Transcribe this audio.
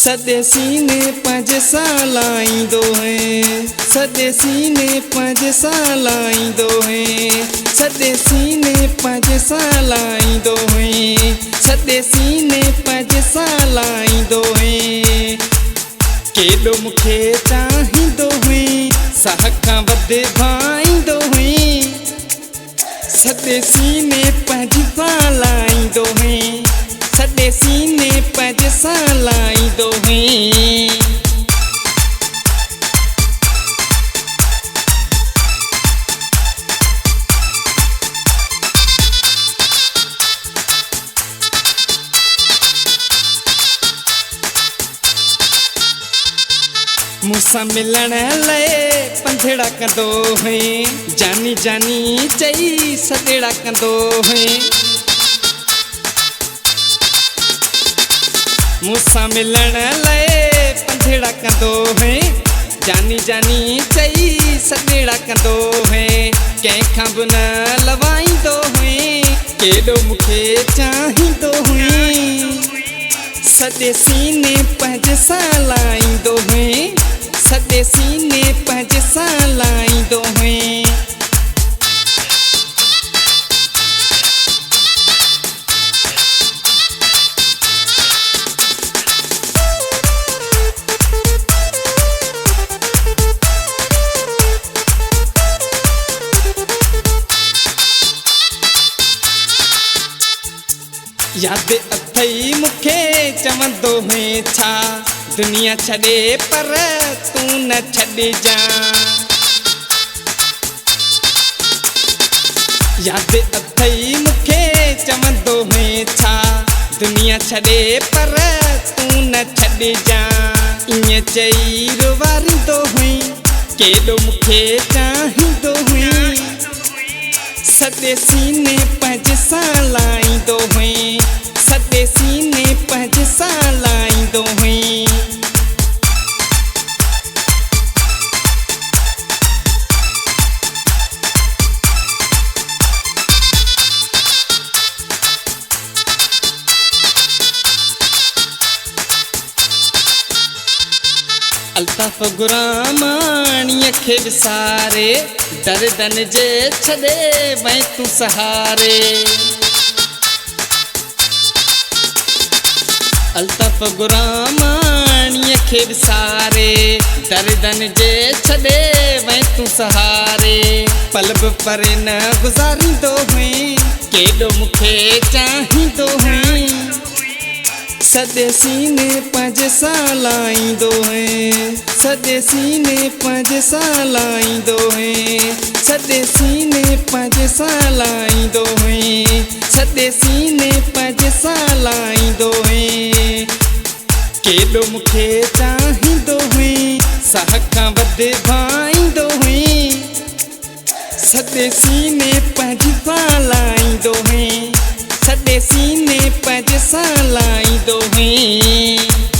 सदे सीने पंज सालाईंदो है, सदे सीने पंज सालाईंदो है, सदे सीने पंज सालाईंदो है, सदे सीने पंज सालाईंदो है। केॾो मूंखे चाहींदो हुई, साह खां वधे भाईंदो हुई, सदे सीने पंज सालाईंदो है, सदे सीने पंज सालाईंदो है। मूंसां मिलण लाइ पंधेड़ा कंदो है, जानी जानी चई सदेड़ा कंदो है। मूंसां मिलण लाइ पंधेड़ा कंदो है, जानी जानी चई सदेड़ा कंदो है। कंहिंखां बि न लवाईंदो है, केॾो मूंखे चाहींदो हुई, सदे सीने पंज सालाईंदो है, सदे सीने पंज सालाईंदो है। याद अथई मूंखे चवंदो है छा, दुनिया छॾे पर तू न छॾिजां। याद अथई मूंखे चवंदो है छा, दुनिया छॾे पर तू न छॾिजां। ईअं चई रुवारींदो हुई, केॾो मूंखे चाहींदो हुई, सदे सीने पंज सालाईंदो हुई, सदे सीने पंज सालाईंदो हुई। अल्ताफ गुरामाणीअ खे विसारे, दर्दन जे छॾे वहीं तूं सहारे। अल्ताफ गुरामाणीअ खे विसारे, दर्दन जे छॾे वहीं तूं सहारे। पल बि परे न गुज़ारींदो हुई, केॾो मूंखे चाहींदो हुई, सदे सीने पंज सालाईंदो है, सदे सीने पंज सालाईंदो है, सदे सीने पंज सालाईंदो है, सदे सीने पंज सालाईंदो है। केॾो मूंखे चाहींदो हुई, साह खां वधे भाईंदो हुई, सदे सीने पंज सालाईंदो है, सदे सीने पंज सालाईंदो है।